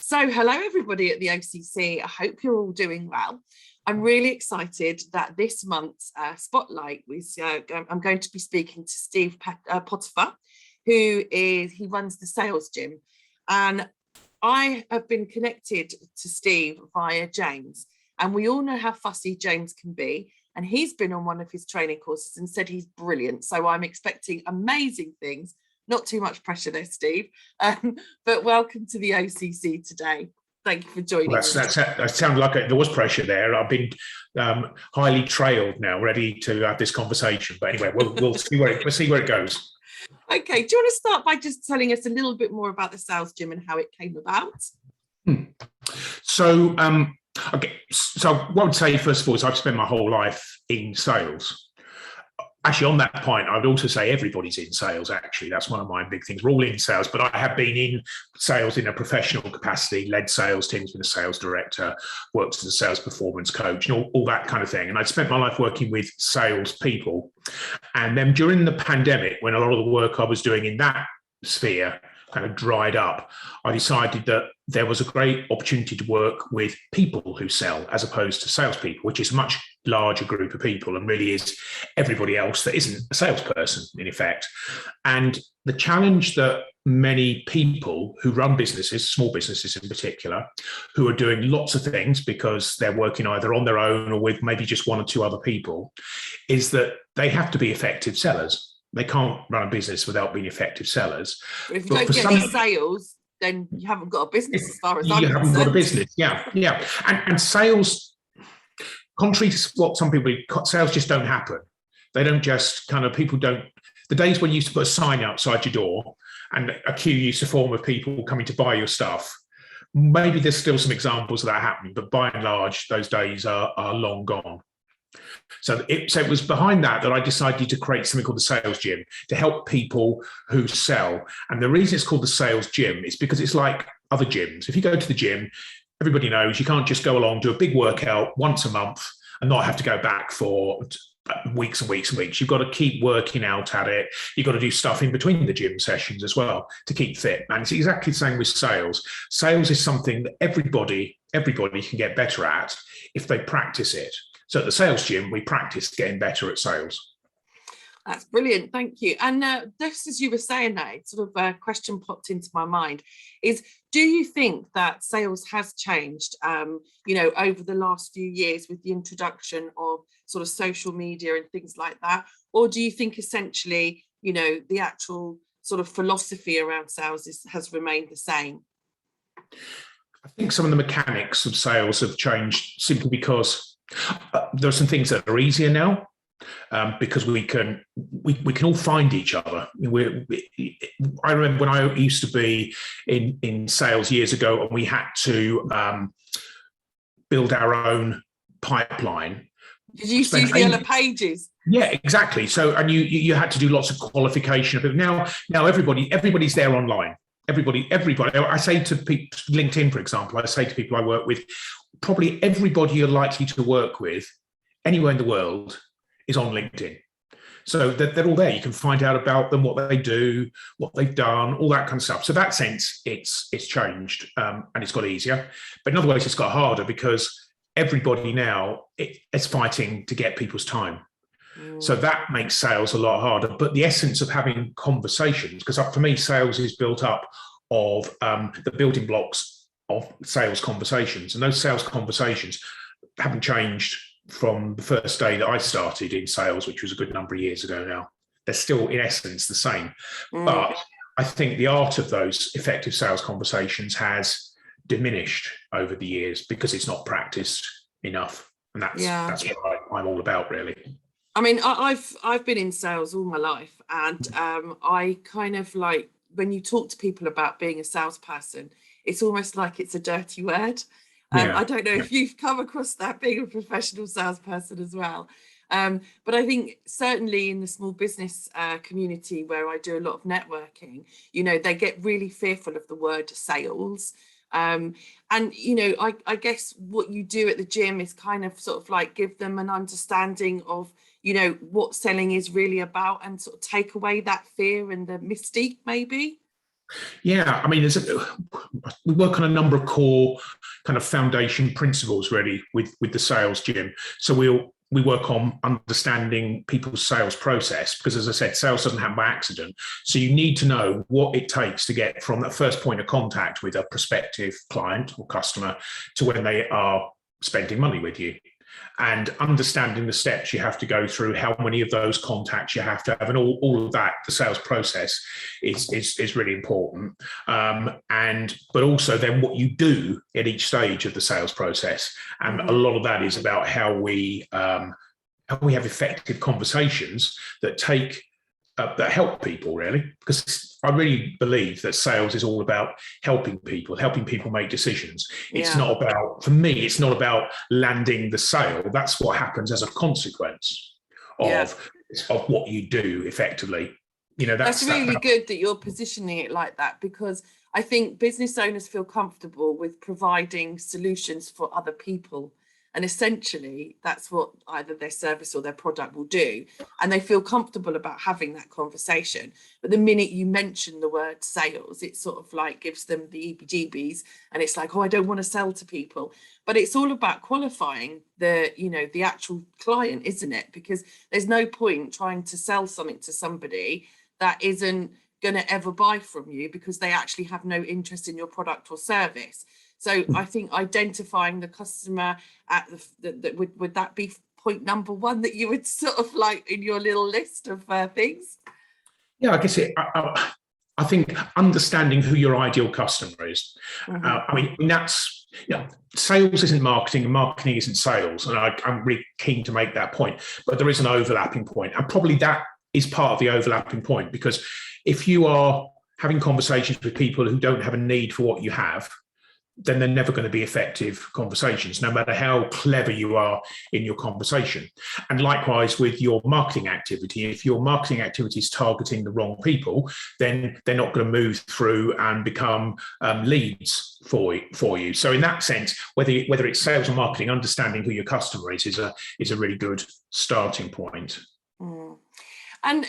So hello everybody at the OCC. I hope you're all doing well. I'm really excited that this month's spotlight was, I'm going to be speaking to Steve Potiphar, he runs the sales gym. And I have been connected to Steve via James, and we all know how fussy James can be. And he's been on one of his training courses and said he's brilliant. So I'm expecting amazing things. Not too much pressure there, Steve, but welcome to the OCC today. Thank you for joining us. That sounded like there was pressure there. I've been highly trailed now, ready to have this conversation. But anyway, we'll see where it goes. Okay, do you want to start by just telling us a little bit more about the sales gym and how it came about? So what I would say, first of all, is I've spent my whole life in sales. Actually, on that point, I would also say everybody's in sales, actually. That's one of my big things. We're all in sales, but I have been in sales in a professional capacity, led sales teams, been a sales director, worked as a sales performance coach, and all that kind of thing. And I'd spent my life working with sales people. And then during the pandemic, when a lot of the work I was doing in that sphere kind of dried up, I decided that there was a great opportunity to work with people who sell as opposed to salespeople, which is a much larger group of people and really is everybody else that isn't a salesperson in effect. And the challenge that many people who run businesses, small businesses in particular, who are doing lots of things because they're working either on their own or with maybe just one or two other people, is that they have to be effective sellers. They can't run a business without being effective sellers. But if you don't get any sales, then you haven't got a business as far as I'm concerned. You haven't got a business, yeah. And sales, contrary to what some people do, sales just don't happen. They don't just the days when you used to put a sign outside your door and a queue used to form of people coming to buy your stuff, maybe there's still some examples of that happening, but by and large, those days are long gone. So it was behind that I decided to create something called the sales gym to help people who sell. And the reason it's called the sales gym is because it's like other gyms. If you go to the gym, everybody knows you can't just go along, do a big workout once a month and not have to go back for weeks and weeks and weeks. You've got to keep working out at it. You've got to do stuff in between the gym sessions as well to keep fit. And it's exactly the same with sales. Sales is something that everybody can get better at if they practice it. So at the sales gym, we practice getting better at sales. That's brilliant. Thank you. And just as you were saying that, sort of a question popped into my mind is, do you think that sales has changed, over the last few years with the introduction of sort of social media and things like that? Or do you think essentially, the actual sort of philosophy around sales has remained the same? I think some of the mechanics of sales have changed simply because there are some things that are easier now because we can all find each other. I remember when I used to be in sales years ago, and we had to build our own pipeline. Did you use the yellow pages? Yeah, exactly. So, and you had to do lots of qualification. But now everybody's there online. Everybody. I say to people, LinkedIn, for example, I say to people I work with, probably everybody you're likely to work with anywhere in the world is on LinkedIn. So they're all there. You can find out about them, what they do, what they've done, all that kind of stuff. So in that sense, it's changed and it's got easier. But in other ways, it's got harder because everybody now is fighting to get people's time. So that makes sales a lot harder. But the essence of having conversations, because for me, sales is built up of the building blocks of sales conversations. And those sales conversations haven't changed from the first day that I started in sales, which was a good number of years ago now. They're still, in essence, the same. But I think the art of those effective sales conversations has diminished over the years because it's not practiced enough. And that's what I'm all about, really. I mean, I've been in sales all my life, and I kind of like, when you talk to people about being a salesperson, it's almost like it's a dirty word. I don't know if you've come across that, being a professional salesperson as well. But I think certainly in the small business community where I do a lot of networking, they get really fearful of the word sales. And, I guess what you do at the gym is kind of sort of like give them an understanding of, what selling is really about and sort of take away that fear and the mystique, maybe. Yeah, I mean, we work on a number of core kind of foundation principles really with the sales gym. So we work on understanding people's sales process because, as I said, sales doesn't happen by accident. So you need to know what it takes to get from that first point of contact with a prospective client or customer to when they are spending money with you. And understanding the steps you have to go through, how many of those contacts you have to have, and all of that, the sales process is really important. But also then what you do at each stage of the sales process, and a lot of that is about how we have effective conversations that that help people really, because I really believe that sales is all about helping people make decisions. It's not about, for me, it's not about landing the sale. That's what happens as a consequence of what you do effectively. You know, that's really good that you're positioning it like that, because I think business owners feel comfortable with providing solutions for other people. And essentially, that's what either their service or their product will do. And they feel comfortable about having that conversation. But the minute you mention the word sales, it sort of like gives them the EBGBs. And it's like, oh, I don't want to sell to people. But it's all about qualifying the actual client, isn't it? Because there's no point trying to sell something to somebody that isn't going to ever buy from you because they actually have no interest in your product or service. So I think identifying the customer at would that be point number one that you would sort of like in your little list of things? Yeah, I guess I think understanding who your ideal customer is. I mean, that's, sales isn't marketing and marketing isn't sales. And I'm really keen to make that point, but there is an overlapping point. And probably that is part of the overlapping point, because if you are having conversations with people who don't have a need for what you have, then they're never going to be effective conversations, no matter how clever you are in your conversation. And likewise with your marketing activity, if your marketing activity is targeting the wrong people, then they're not going to move through and become leads for you. So in that sense, whether it's sales or marketing, understanding who your customer is a really good starting point. And,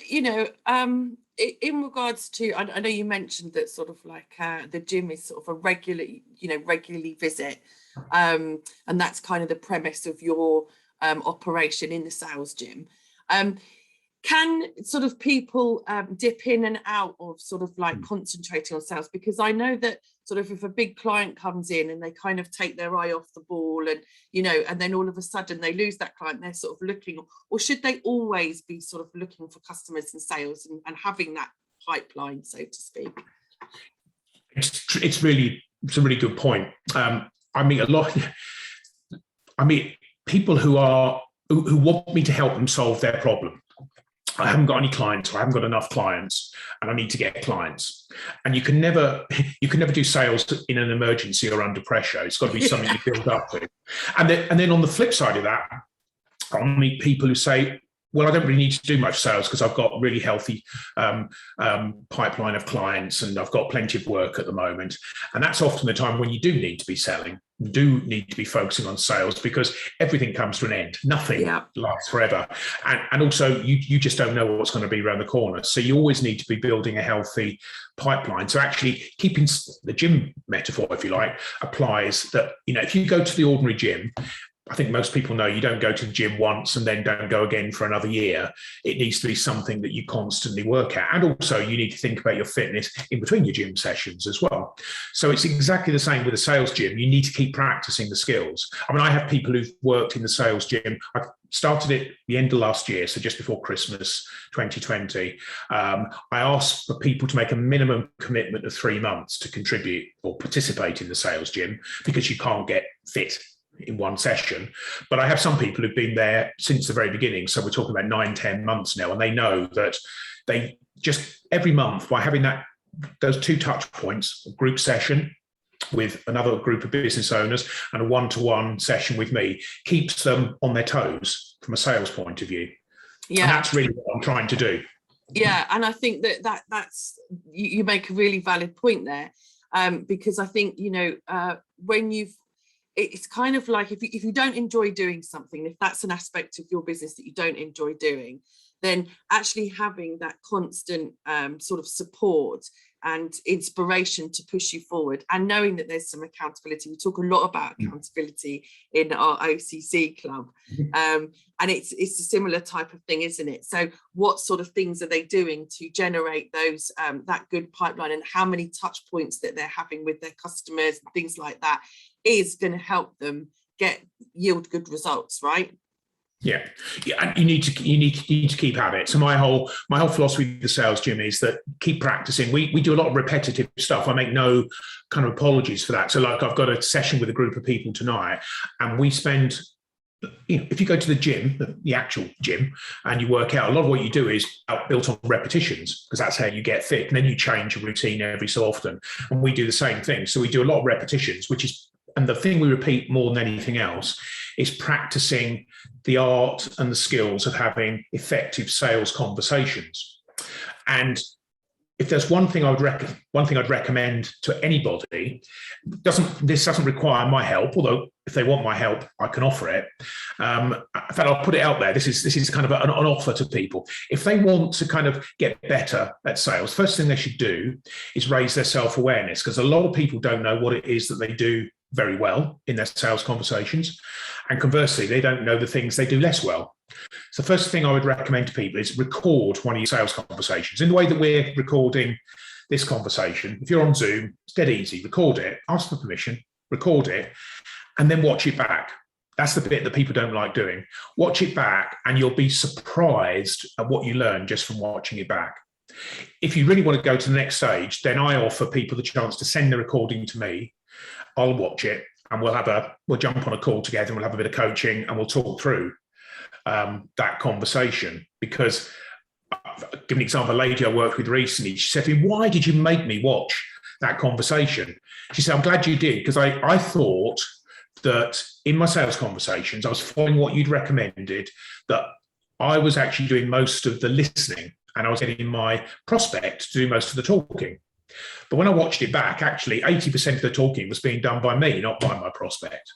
in regards to, I know you mentioned that sort of like the gym is sort of a regularly visit. And that's kind of the premise of your operation in the sales gym. Can sort of people dip in and out of sort of like concentrating on sales? Because I know that sort of if a big client comes in and they kind of take their eye off the ball and, and then all of a sudden they lose that client, they're sort of looking, or should they always be sort of looking for customers and sales and having that pipeline, so to speak? It's a really good point. I mean, people who want me to help them solve their problem. I haven't got any clients, or I haven't got enough clients, and I need to get clients. And you can never do sales in an emergency or under pressure. It's got to be something you build up to. And then on the flip side of that, I'll meet people who say, well, I don't really need to do much sales because I've got a really healthy pipeline of clients and I've got plenty of work at the moment. And that's often the time when you do need to be selling, do need to be focusing on sales, because everything comes to an end. Nothing lasts forever. And also you just don't know what's going to be around the corner. So you always need to be building a healthy pipeline. So actually keeping the gym metaphor, if you like, applies that, if you go to the ordinary gym, I think most people know you don't go to the gym once and then don't go again for another year. It needs to be something that you constantly work at. And also you need to think about your fitness in between your gym sessions as well. So it's exactly the same with a sales gym. You need to keep practicing the skills. I mean, I have people who've worked in the sales gym. I started it the end of last year, so just before Christmas 2020. I asked for people to make a minimum commitment of 3 months to contribute or participate in the sales gym, because you can't get fit in one session. But I have some people who've been there since the very beginning. So we're talking about 9-10 months now. And they know that they just every month, by having those 2 touch points, a group session with another group of business owners and a one-to-one session with me, keeps them on their toes from a sales point of view. Yeah. And that's really what I'm trying to do. Yeah. And I think that's you make a really valid point there. Because I think, when it's kind of like if you don't enjoy doing something, if that's an aspect of your business that you don't enjoy doing, then actually having that constant sort of support and inspiration to push you forward, and knowing that there's some accountability. We talk a lot about accountability in our OCC club, and it's a similar type of thing, isn't it? So what sort of things are they doing to generate those that good pipeline, and how many touch points that they're having with their customers, things like that, is going to help them yield good results, right? Yeah, and you need to keep at it. So my whole philosophy with the sales, Jim, is that keep practicing. We do a lot of repetitive stuff. I make no kind of apologies for that. So like, I've got a session with a group of people tonight, and we spend, if you go to the gym, the actual gym, and you work out, a lot of what you do is built on repetitions, because that's how you get fit. And then you change your routine every so often. And we do the same thing. So we do a lot of repetitions, and the thing we repeat more than anything else is practicing the art and the skills of having effective sales conversations. And if there's one thing I'd recommend to anybody, this doesn't require my help, although if they want my help, I can offer it. In fact, I'll put it out there. This is kind of an offer to people. If they want to kind of get better at sales, first thing they should do is raise their self-awareness, because a lot of people don't know what it is that they do very well in their sales conversations. And conversely, they don't know the things they do less well. So the first thing I would recommend to people is record one of your sales conversations in the way that we're recording this conversation. If you're on Zoom, it's dead easy. Record it, ask for permission, record it, and then watch it back. That's the bit that people don't like doing. Watch it back, and you'll be surprised at what you learn just from watching it back. If you really want to go to the next stage, then I offer people the chance to send the recording to me. I'll watch it, and we'll jump on a call together, and we'll have a bit of coaching, and we'll talk through that conversation. Because I'll give an example. A lady I worked with recently, she said to me, "Why did you make me watch that conversation?" She said, "I'm glad you did, because I thought that in my sales conversations, I was following what you'd recommended, that I was actually doing most of the listening, and I was getting my prospect to do most of the talking. But when I watched it back, actually 80% of the talking was being done by me, not by my prospect."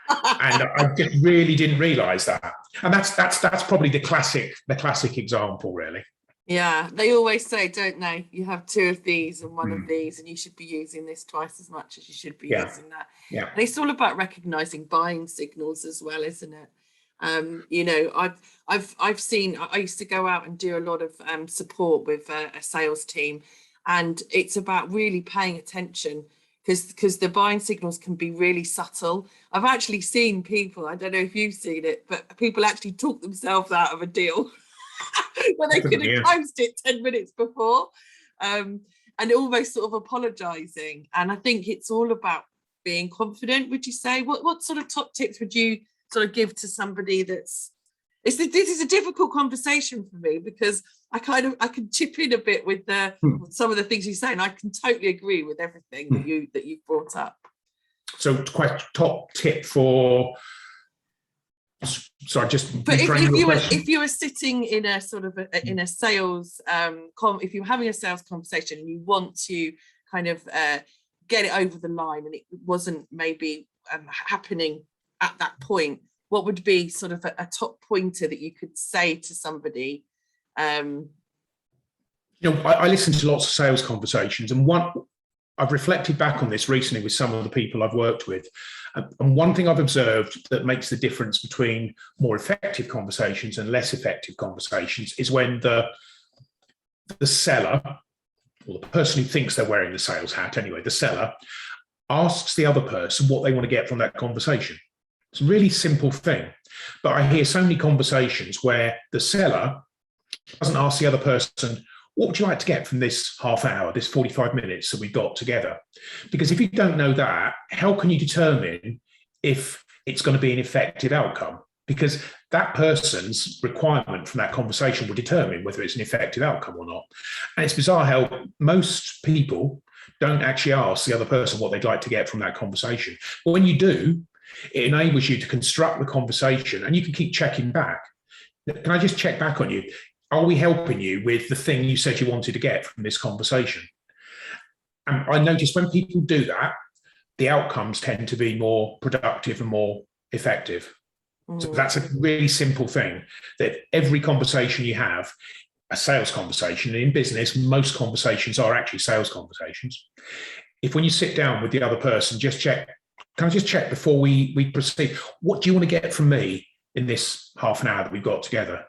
And I just really didn't realize that. And that's probably the classic example, really. Yeah, they always say, don't they? You have two of these and one of these, and you should be using this twice as much as you should be using that. Yeah. And it's all about recognizing buying signals as well, isn't it? I've seen. I used to go out and do a lot of support with a sales team, and it's about really paying attention, because the buying signals can be really subtle. I've actually seen people, I don't know if you've seen it, but people actually talk themselves out of a deal when they could have closed it 10 minutes before, and almost sort of apologizing. And I think it's all about being confident. Would you say, what sort of top tips would you sort of give to somebody this is a difficult conversation for me, because I can chip in a bit with some of the things you say, and I can totally agree with everything that you've brought up. So quite top tip for, sorry, just but if you were sitting in a sort of in a sales if you're having a sales conversation and you want to kind of get it over the line, and it wasn't maybe happening at that point, what would be sort of a top pointer that you could say to somebody? I listen to lots of sales conversations, and I've reflected back on this recently with some of the people I've worked with. And one thing I've observed that makes the difference between more effective conversations and less effective conversations is when the seller, or the person who thinks they're wearing the sales hat anyway, the seller, asks the other person what they want to get from that conversation. It's a really simple thing, but I hear so many conversations where the seller doesn't ask the other person, what would you like to get from this half hour, this 45 minutes that we've got together? Because if you don't know that, how can you determine if it's going to be an effective outcome? Because that person's requirement from that conversation will determine whether it's an effective outcome or not. And it's bizarre how most people don't actually ask the other person what they'd like to get from that conversation. But when you do, it enables you to construct the conversation, and you can keep checking back. Can I just check back on you? Are we helping you with the thing you said you wanted to get from this conversation? And I notice when people do that, the outcomes tend to be more productive and more effective. So that's a really simple thing, that every conversation you have, a sales conversation, and in business, most conversations are actually sales conversations. If when you sit down with the other person, can I just check before we proceed, what do you want to get from me in this half an hour that we've got together?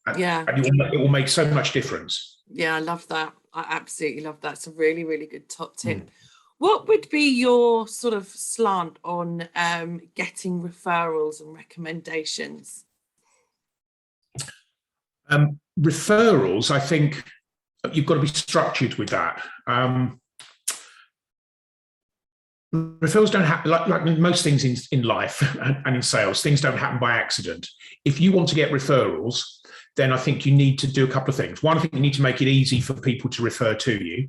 And it will make so much difference. Yeah, I love that. I absolutely love that. It's a really, really good top tip. What would be your sort of slant on getting referrals and recommendations? Referrals, I think you've got to be structured with that. Referrals don't happen, like most things in life and in sales, things don't happen by accident. If you want to get referrals, then I think you need to do a couple of things. One, I think you need to make it easy for people to refer to you.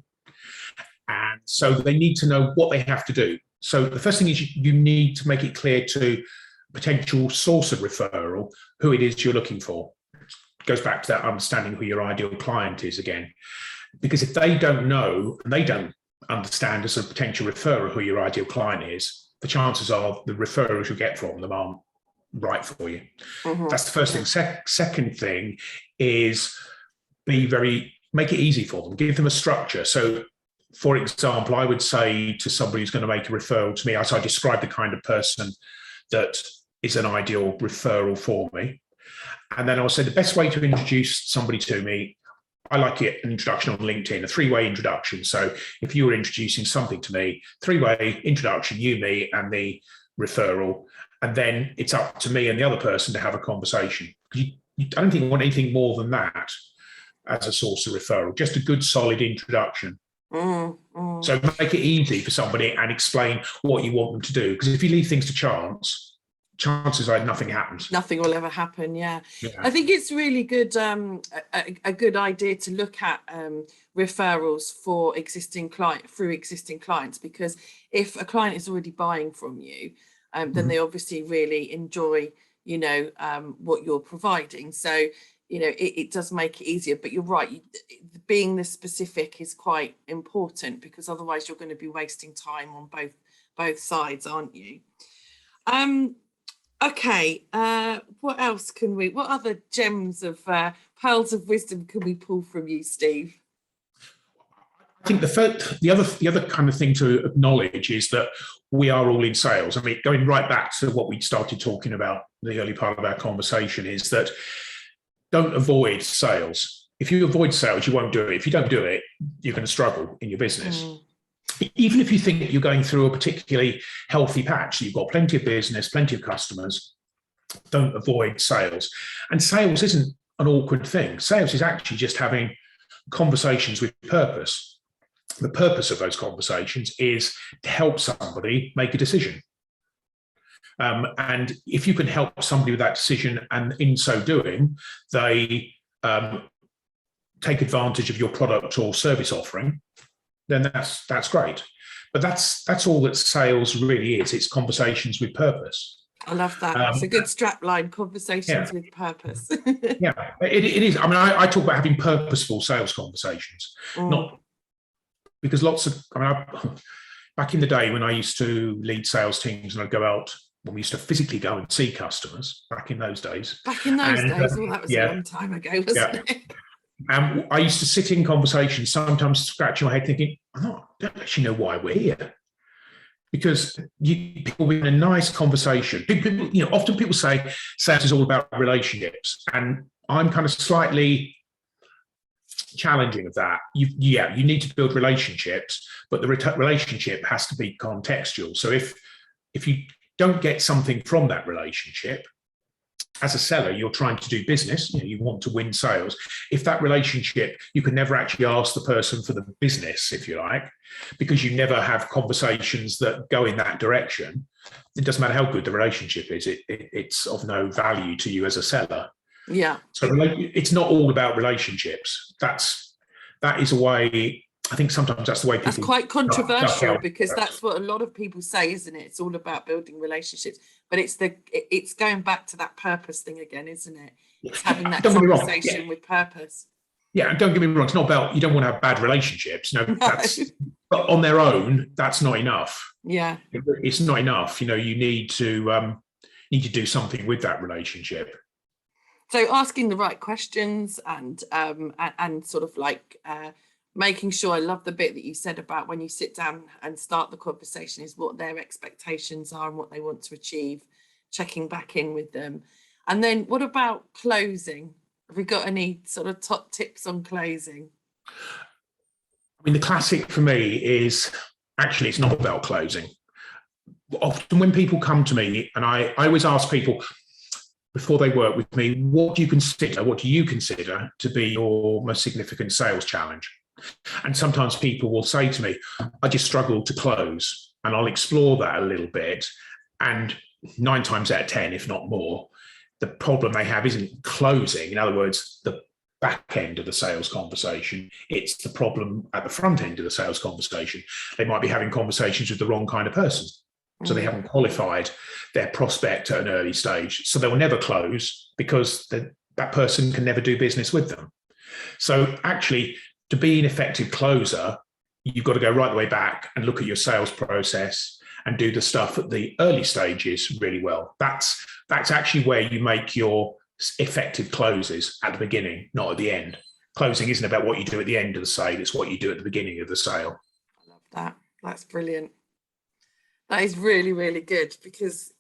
And so they need to know what they have to do. So the first thing is you need to make it clear to potential source of referral who it is you're looking for. It goes back to that understanding who your ideal client is again. Because if they don't know and they don't understand as a potential referrer who your ideal client is, the chances are the referrals you get from them aren't right for you. That's the first thing. Second thing is make it easy for them, give them a structure. So for example, I would say to somebody who's going to make a referral to me, as I describe the kind of person that is an ideal referral for me. And then I'll say the best way to introduce somebody to me, I like it an introduction on LinkedIn, a three-way introduction. So if you were introducing something to me, three-way introduction, you, me, and the referral, and then it's up to me and the other person to have a conversation. I don't think you want anything more than that as a source of referral, just a good solid introduction. So make it easy for somebody and explain what you want them to do. Because if you leave things to chances are nothing happens. Nothing will ever happen. Yeah. I think it's really good, a good idea to look at referrals for existing clients, because if a client is already buying from you, then they obviously really enjoy, what you're providing. So, it does make it easier. But you're right, being this specific is quite important, because otherwise you're going to be wasting time on both sides, aren't you? Okay, what other gems of pearls of wisdom can we pull from you, Steve? I think the other kind of thing to acknowledge is that we are all in sales. I mean, going right back to what we started talking about in the early part of our conversation, is that don't avoid sales. If you avoid sales, you won't do it. If you don't do it, you're going to struggle in your business. Even if you think that you're going through a particularly healthy patch, you've got plenty of business, plenty of customers, don't avoid sales. And sales isn't an awkward thing. Sales is actually just having conversations with purpose. The purpose of those conversations is to help somebody make a decision. And if you can help somebody with that decision, and in so doing, they take advantage of your product or service offering, then that's great. But that's all that sales really is. It's conversations with purpose. I love that. It's a good strapline, conversations with purpose. Yeah, it is. I mean, I talk about having purposeful sales conversations, not because back in the day when I used to lead sales teams and I'd go out, when we used to physically go and see customers back in those days. That was a long time ago, wasn't it? And I used to sit in conversations, sometimes scratching my head thinking, I don't actually know why we're here. Because people were in a nice conversation. People, often people say sales is all about relationships. And I'm kind of slightly challenging of that. You need to build relationships, but the relationship has to be contextual. So if you don't get something from that relationship, as a seller, you're trying to do business, you want to win sales. If that relationship, you can never actually ask the person for the business, if you like, because you never have conversations that go in that direction. It doesn't matter how good the relationship is, it's of no value to you as a seller. Yeah. So it's not all about relationships. That is a way, I think sometimes that's the way people... That's quite controversial, because that's what a lot of people say, isn't it? It's all about building relationships, but it's going back to that purpose thing again, isn't it? It's having that conversation with purpose. Yeah, and don't get me wrong, it's not about, you don't want to have bad relationships. No. But on their own, that's not enough. Yeah. It's not enough. You need to need to do something with that relationship. So asking the right questions and sort of like making sure, I love the bit that you said about when you sit down and start the conversation is what their expectations are and what they want to achieve, checking back in with them. And then what about closing? Have we got any sort of top tips on closing? I mean, the classic for me is actually it's not about closing. Often when people come to me, and I always ask people before they work with me, what do you consider to be your most significant sales challenge? And sometimes people will say to me, I just struggle to close. And I'll explore that a little bit. And 9 times out of 10, if not more, the problem they have isn't closing. In other words, the back end of the sales conversation. It's the problem at the front end of the sales conversation. They might be having conversations with the wrong kind of person. So they haven't qualified their prospect at an early stage. So they will never close because that person can never do business with them. So actually, to be an effective closer, you've got to go right the way back and look at your sales process and do the stuff at the early stages really well. That's actually where you make your effective closes, at the beginning, not at the end. Closing isn't about what you do at the end of the sale, it's what you do at the beginning of the sale. I love that. That's brilliant. That is really, really good, because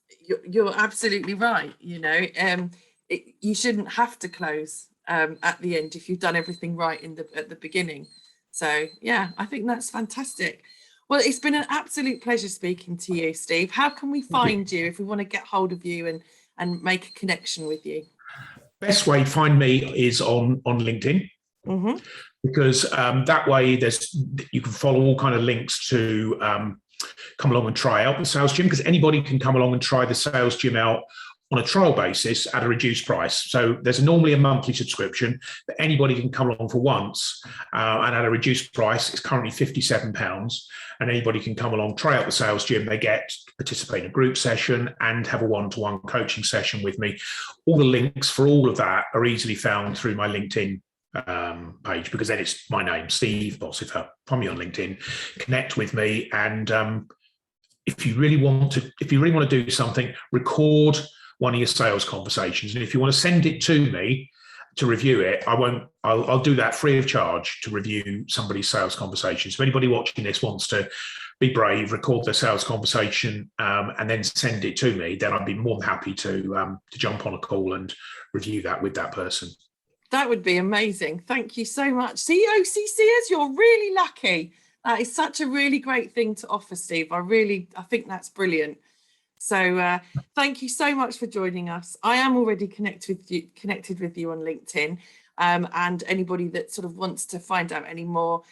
you're absolutely right. You shouldn't have to close at the end if you've done everything right at the beginning. So yeah, I think that's fantastic. Well, it's been an absolute pleasure speaking to you, Steve. How can we find you if we want to get hold of you and make a connection with you? Best way to find me is on LinkedIn. Mm-hmm. Because that way you can follow all kind of links to come along and try out the sales gym, because anybody can come along and try the sales gym out on a trial basis at a reduced price. So there's normally a monthly subscription, but anybody can come along for once and at a reduced price. It's currently £57, and anybody can come along, try out the sales gym. They get to participate in a group session and have a one-to-one coaching session with me. All the links for all of that are easily found through my LinkedIn page, because then it's my name, Steve Potiphar. Find me on LinkedIn, connect with me, and if you really want to do something, record one of your sales conversations, and if you want to send it to me to review it, I'll do that free of charge to review somebody's sales conversations. If anybody watching this wants to be brave, record their sales conversation, and then send it to me, then I'd be more than happy to jump on a call and review that with that person. That would be amazing. Thank you so much. See, OCCers, you're really lucky. That is such a really great thing to offer, Steve. I think that's brilliant. So thank you so much for joining us. I am already connected with you on LinkedIn, and anybody that sort of wants to find out any more,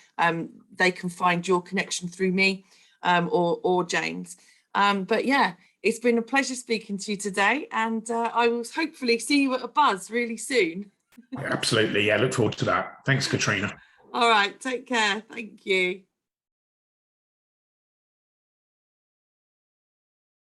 they can find your connection through me or James. But yeah, it's been a pleasure speaking to you today, and I will hopefully see you at a buzz really soon. Absolutely. Yeah, look forward to that. Thanks, Katrina. All right. Take care. Thank you.